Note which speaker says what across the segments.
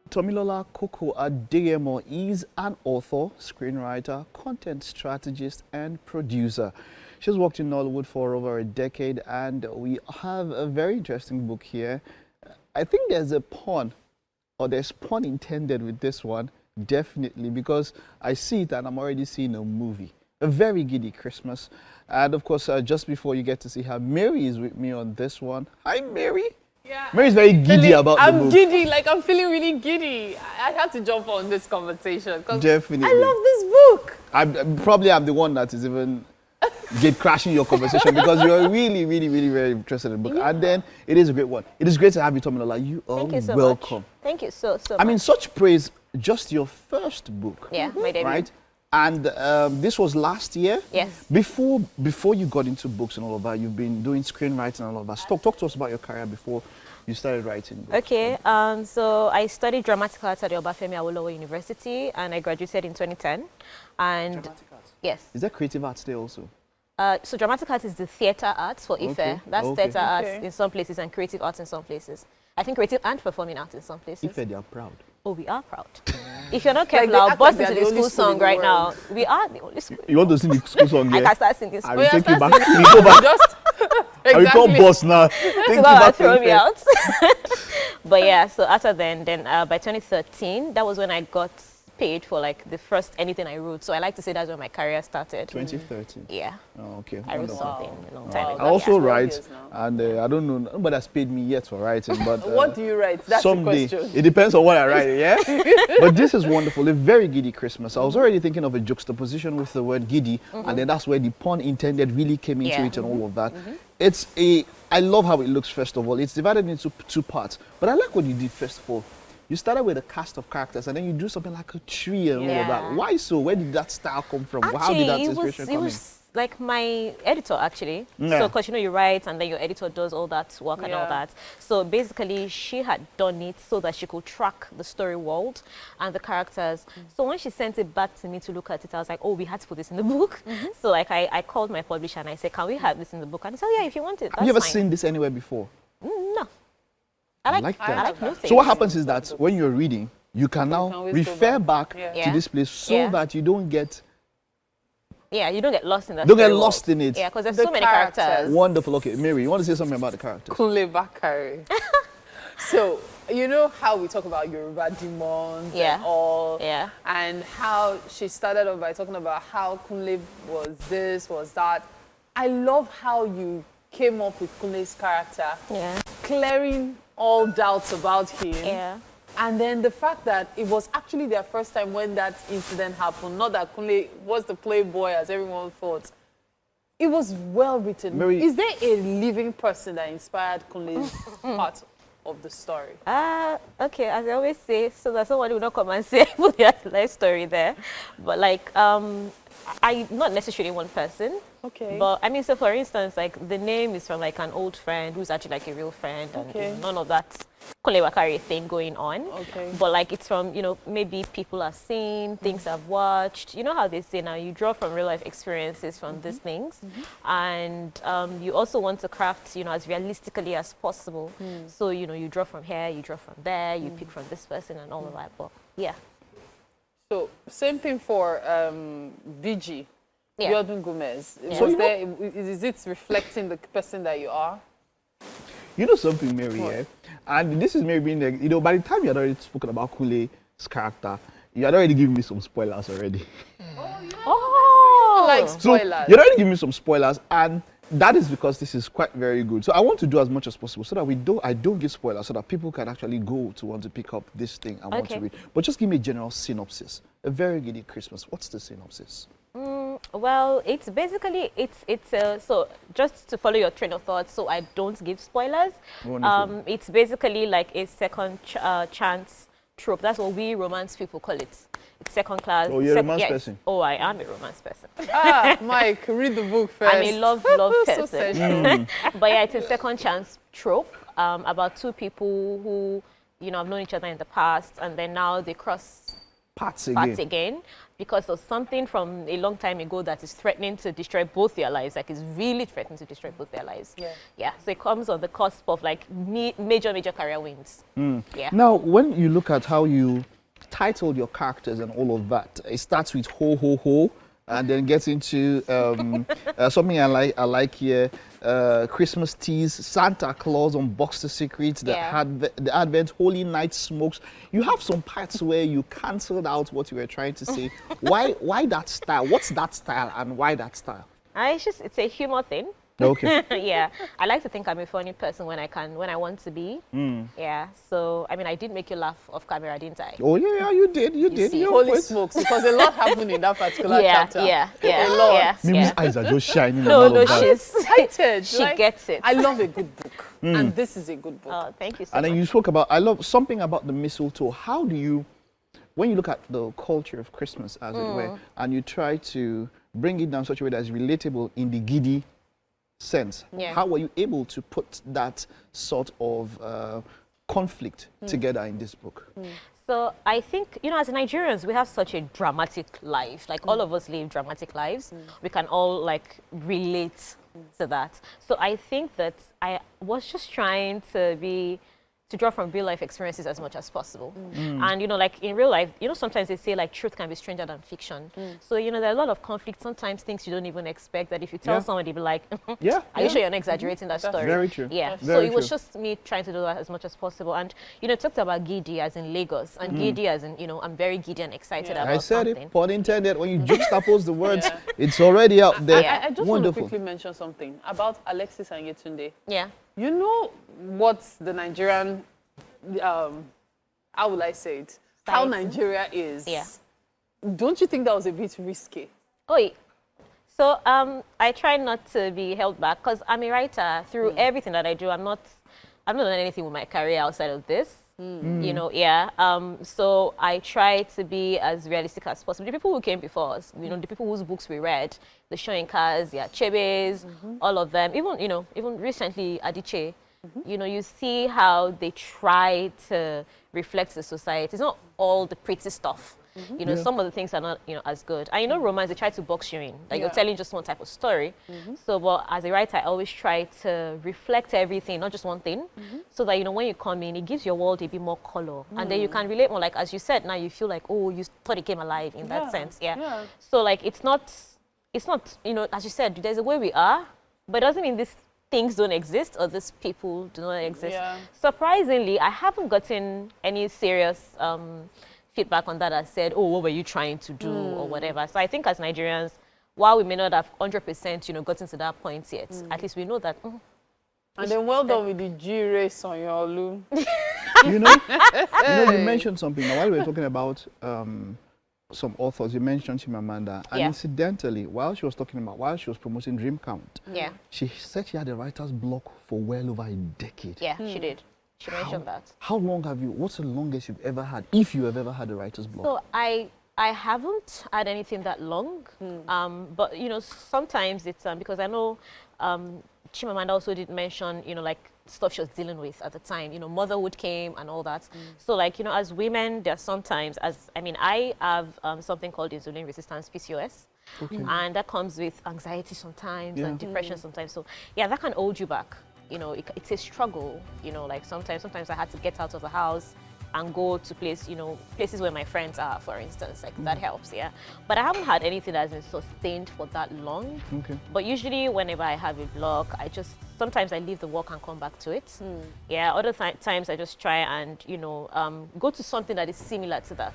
Speaker 1: TomiLola Coco Adeyemo is an author, screenwriter, content strategist, and producer. She's worked in Nollywood for over a decade, and we have a very interesting book here. I think there's a pun, or there's pun intended with this one, definitely, because I see it and I'm already seeing a movie. A very giddy Christmas. And of course, just before you get to see her, Mary is with me on this one. Hi, Mary.
Speaker 2: Yeah,
Speaker 1: Mary's very giddy about the book.
Speaker 2: I'm giddy, like I'm feeling really giddy. I had to jump on this conversation because
Speaker 1: Definitely.
Speaker 2: I love this book.
Speaker 1: I'm the one that is even crashing your conversation because you're really, really, really very interested in the book. Yeah. And then it is a great one. It is great to have you, TomiLola. You are
Speaker 3: Thank you so
Speaker 1: welcome.
Speaker 3: much. Thank you so much.
Speaker 1: I mean, such praise, just your first book.
Speaker 3: Yeah, my debut.
Speaker 1: Right? And this was last year.
Speaker 3: Yes.
Speaker 1: Before you got into books and all of that, you've been doing screenwriting and all of that. Talk to us about your career before you started writing books.
Speaker 3: Okay. So I studied dramatic arts at the Obafemi Awolowo University, and I graduated in 2010. And
Speaker 1: Dramatic arts.
Speaker 3: yes.
Speaker 1: Is there creative arts there also?
Speaker 3: So dramatic arts is the theatre arts for Ife.
Speaker 1: Okay.
Speaker 3: That's
Speaker 1: Okay.
Speaker 3: theatre arts in some places and creative arts in some places. I think creative and performing arts in some places.
Speaker 1: Ife, they are proud.
Speaker 3: Oh, we are proud. If you're not
Speaker 2: Like
Speaker 3: careful,
Speaker 2: they
Speaker 3: I'll
Speaker 2: act
Speaker 3: bust
Speaker 2: like
Speaker 3: into
Speaker 2: they're
Speaker 3: the
Speaker 2: the only
Speaker 3: school
Speaker 2: school
Speaker 3: song
Speaker 2: in the
Speaker 3: right now.
Speaker 2: world.
Speaker 3: We are the only school.
Speaker 1: You want to sing the school song?
Speaker 3: I
Speaker 1: Yeah?
Speaker 3: can start singing
Speaker 1: I
Speaker 3: school.
Speaker 1: will
Speaker 2: yeah,
Speaker 1: take you
Speaker 2: start
Speaker 1: back.
Speaker 2: singing.
Speaker 1: We go back.
Speaker 2: Just
Speaker 1: I will call boss now. Take
Speaker 3: So
Speaker 1: you
Speaker 3: God,
Speaker 1: back
Speaker 3: throw
Speaker 1: to
Speaker 3: me
Speaker 1: Ife.
Speaker 3: out. But yeah, so after then by 2013, that was when I got paid for like the first anything I wrote. So I like to say that's when my career started.
Speaker 1: 2013.
Speaker 3: Yeah,
Speaker 1: Oh, okay.
Speaker 3: I wrote
Speaker 1: Wonderful.
Speaker 3: something a long time
Speaker 2: Wow.
Speaker 3: ago.
Speaker 1: I also
Speaker 3: yeah.
Speaker 1: write,
Speaker 2: years now.
Speaker 1: and I don't know, nobody has paid me yet for writing, but
Speaker 2: what do you write? That's the
Speaker 1: someday.
Speaker 2: question.
Speaker 1: It depends on what I write, yeah? But this is wonderful, a very giddy Christmas. I was already thinking of a juxtaposition with the word giddy, and then that's where the pun intended really came into
Speaker 3: Yeah.
Speaker 1: it and all of that. I love how it looks, first of all. It's divided into two parts, but I like what you did, first of all. You started with a cast of characters, and then you do something like a tree and all of that.
Speaker 3: Yeah.
Speaker 1: Why so? Where did that style come from? How
Speaker 3: Actually,
Speaker 1: did that
Speaker 3: it
Speaker 1: inspiration come in?
Speaker 3: was like my editor actually.
Speaker 1: Yeah.
Speaker 3: So, because you write and then your editor does all that work and all
Speaker 2: Yeah.
Speaker 3: that. So basically, she had done it so that she could track the story world and the characters. So when she sent it back to me to look at it, I was like, oh, we had to put this in the book. So like I called my publisher and I said, can we have this in the book? And he said, yeah, if you want it.
Speaker 1: Have you ever
Speaker 3: that's fine.
Speaker 1: seen this anywhere before?
Speaker 3: No.
Speaker 1: I like that.
Speaker 3: I like new things.
Speaker 1: So what happens is that when you're reading, you can now
Speaker 2: can always go
Speaker 1: refer back
Speaker 2: Yeah.
Speaker 1: to
Speaker 3: Yeah.
Speaker 1: this place so
Speaker 3: Yeah.
Speaker 1: that you don't get
Speaker 3: Yeah, you don't get lost in that.
Speaker 1: don't get
Speaker 3: story world.
Speaker 1: lost in it.
Speaker 3: Yeah, because there's
Speaker 2: The
Speaker 3: so many
Speaker 2: characters.
Speaker 3: characters.
Speaker 1: Wonderful. Okay, Mary, you want to say something about the characters?
Speaker 2: Kunle Bakare. So, you know how we talk about Yoruba demons
Speaker 3: Yeah.
Speaker 2: and all,
Speaker 3: Yeah.
Speaker 2: and how she started off by talking about how Kunle was this, was that. I love how you came up with Kunle's character,
Speaker 3: Yeah.
Speaker 2: clearing all doubts about him.
Speaker 3: Yeah.
Speaker 2: And then the fact that it was actually their first time when that incident happened, not that Kunle was the playboy as everyone thought. It was well written.
Speaker 1: Mary-
Speaker 2: Is there a living person that inspired Kunle's part of the story?
Speaker 3: Okay, as I always say, so that somebody will not come and say, put your life story there. But like, I not necessarily one person.
Speaker 2: Okay.
Speaker 3: But I mean, so for instance, like the name is from like an old friend who's actually like a real friend, and
Speaker 2: Okay.
Speaker 3: none of that Kunle Bakare thing going on.
Speaker 2: Okay.
Speaker 3: But like it's from, maybe people have seen, things I've watched. You know how they say now, you draw from real life experiences from these things. And you also want to craft, as realistically as possible. So, you draw from here, you draw from there, you pick from this person and all of that. But yeah.
Speaker 2: So, same thing for DG,
Speaker 3: Yeah.
Speaker 2: Biodun Gomez.
Speaker 3: Yeah.
Speaker 2: Was there, is it reflecting the person that you are?
Speaker 1: You know something, Mary,
Speaker 2: What?
Speaker 1: yeah? And this is Mary being like, by the time you had already spoken about Kunle's character, you had already given me some spoilers already.
Speaker 3: Oh!
Speaker 2: Like
Speaker 1: So
Speaker 2: spoilers.
Speaker 1: you had already given me some spoilers, and that is because this is quite very good. So I want to do as much as possible so that I don't give spoilers, so that people can actually go to want to pick up this thing and want to
Speaker 3: Okay.
Speaker 1: read. But just give me a general synopsis. A very giddy Christmas. What's the synopsis?
Speaker 3: Well, it's basically, so just to follow your train of thought, so I don't give spoilers.
Speaker 1: Wonderful.
Speaker 3: It's basically like a second chance trope. That's what we romance people call it. It's second class.
Speaker 1: Oh, you're a romance person?
Speaker 3: Oh, I am a romance person.
Speaker 2: Mike, read the book first.
Speaker 3: I'm a love
Speaker 2: So
Speaker 3: person.
Speaker 2: sensual.
Speaker 3: But yeah, it's a second chance trope about two people who, have known each other in the past, and then now they cross
Speaker 1: parts
Speaker 3: parts
Speaker 1: again.
Speaker 3: again because of something from a long time ago that is threatening to destroy both their lives, like it's really threatening to destroy both their lives. Yeah, so it comes on the cusp of like major career wins. Yeah.
Speaker 1: Now, when you look at how you titled your characters and all of that, it starts with ho ho ho, and then gets into something I like here, Christmas teas, Santa Claus unboxed the secrets, the Advent Holy Night smokes. You have some parts where you cancelled out what you were trying to say. Why that style? What's that style and why that style?
Speaker 3: It's a humor thing.
Speaker 1: Okay.
Speaker 3: Yeah, I like to think I'm a funny person when I want to be. Yeah, so I mean, I did make you laugh off camera, didn't I?
Speaker 1: Oh yeah, you did. You did.
Speaker 2: See, holy smokes, because a lot happened in that particular chapter.
Speaker 3: Yeah,
Speaker 2: a lot.
Speaker 3: yeah.
Speaker 1: Mimi's eyes are just shining.
Speaker 3: No,
Speaker 2: she's excited.
Speaker 3: She gets it.
Speaker 2: I love a good book, and this is a good book.
Speaker 3: Oh, thank you so much.
Speaker 1: And then you spoke about, I love something about the mistletoe. How do you, when you look at the culture of Christmas, as it were, and you try to bring it down such a way that is relatable in the giddy sense, how were you able to put that sort of conflict together in this book?
Speaker 3: So I think, as Nigerians, we have such a dramatic life. Like all of us live dramatic lives. We can all like relate to that. So I think that I was just trying to draw from real life experiences as much as possible. And, like in real life, sometimes they say like truth can be stranger than fiction. So, there are a lot of conflict, sometimes things you don't even expect that if you tell someone, they'll be like, are you sure you're not exaggerating that story?
Speaker 1: Very true.
Speaker 3: Yeah.
Speaker 1: Very
Speaker 3: So it was
Speaker 1: true.
Speaker 3: just me trying to do that as much as possible. And, talked about giddy as in Lagos and giddy as in, I'm very giddy and excited about
Speaker 1: I said
Speaker 3: something.
Speaker 1: it, pun intended. When you juxtapose the words, it's already out there.
Speaker 2: I just
Speaker 1: Wonderful.
Speaker 2: want to quickly mention something about Alexis and Yetunde.
Speaker 3: Yeah.
Speaker 2: You know what the Nigerian, how will I say it? How Nigeria is.
Speaker 3: Yeah.
Speaker 2: Don't you think that was a bit risky?
Speaker 3: Oh, so I try not to be held back because I'm a writer. Through everything that I do, I've not done anything with my career outside of this. So I try to be as realistic as possible. The people who came before us, the people whose books we read, the Shoinkas, the Achebes, all of them, even recently Adiche, you see how they try to reflect the society. It's not all the pretty stuff. Some of the things are not, as good. And romance, they try to box you in. Like you're telling just one type of story. So, but as a writer, I always try to reflect everything, not just one thing. So that, when you come in, it gives your world a bit more color. And then you can relate more. Like, as you said, now you feel like, oh, you thought it came alive in that sense. Yeah. So, like, it's not, as you said, there's a way we are, but it doesn't mean these things don't exist or these people do not exist. Surprisingly, I haven't gotten any serious feedback on that. I said, oh, what were you trying to do or whatever. So I think as Nigerians, while we may not have 100% gotten to that point yet, at least we know that.
Speaker 2: And then well done with the G-race on your loom.
Speaker 1: You mentioned something. Now, while we were talking about some authors, you mentioned Chimamanda, and incidentally, while she was promoting Dream Count, she said she had a writer's block for well over a decade.
Speaker 3: Yeah, she did. She mentioned that.
Speaker 1: How long what's the longest you've ever had, if you have ever had a writer's block?
Speaker 3: So I haven't had anything that long, but sometimes it's because I know Chimamanda also did mention like stuff she was dealing with at the time. Motherhood came and all that. So like as women, there are sometimes I have something called insulin resistance PCOS. And that comes with anxiety sometimes and depression sometimes. So that can hold you back. It's a struggle. Like sometimes I had to get out of the house and go to places where my friends are, for instance. Like that helps, But I haven't had anything that has been sustained for that long. But usually whenever I have a block, sometimes I leave the work and come back to it. Other times I just try and, go to something that is similar to that.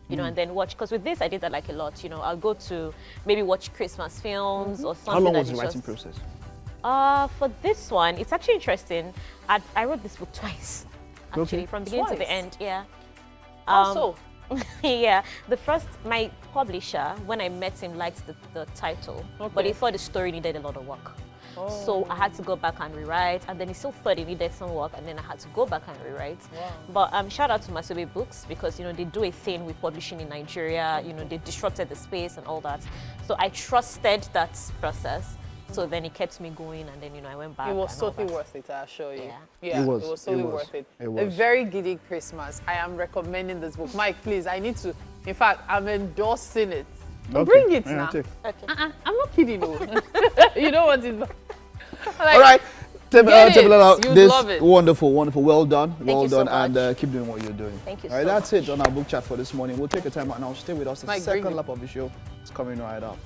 Speaker 3: And then watch, because with this I did that like a lot. I'll go to maybe watch Christmas films or something.
Speaker 1: How long was the writing process?
Speaker 3: For this one, it's actually interesting. I wrote this book twice, actually, from beginning to the end.
Speaker 2: Also,
Speaker 3: my publisher, when I met him, liked the title, but he thought the story needed a lot of work. So I had to go back and rewrite, and then he still thought it needed some work, and then I had to go back and rewrite. But shout out to Masobe Books, because they do a thing with publishing in Nigeria. They disrupted the space and all that. So I trusted that process. So then it kept me going, and then, you know, I went back.
Speaker 2: It was
Speaker 3: and all
Speaker 2: totally
Speaker 3: that.
Speaker 2: worth it, I assure you.
Speaker 3: Yeah.
Speaker 2: Yeah,
Speaker 1: It was.
Speaker 2: it was totally
Speaker 1: It was.
Speaker 2: worth it.
Speaker 1: It
Speaker 2: A
Speaker 1: was.
Speaker 2: very giddy Christmas. I am recommending this book. Mike, please, I need to. In fact, I'm endorsing it.
Speaker 1: Okay.
Speaker 2: Bring it
Speaker 1: Yeah,
Speaker 2: now.
Speaker 1: take.
Speaker 3: Okay.
Speaker 2: I'm not kidding you. You know what it's like,
Speaker 1: All right.
Speaker 2: Get it.
Speaker 1: TomiLola,
Speaker 2: You'd
Speaker 1: this
Speaker 2: love it.
Speaker 1: wonderful, wonderful. Well done. Well
Speaker 3: you so
Speaker 1: done.
Speaker 3: much.
Speaker 1: And keep doing what you're doing.
Speaker 3: Thank you
Speaker 1: All right,
Speaker 3: so
Speaker 1: that's
Speaker 3: much.
Speaker 1: it on our book chat for this morning. We'll take a time out now. Stay with us. The
Speaker 2: Mike, bring
Speaker 1: second
Speaker 2: it.
Speaker 1: lap of the show is coming right up.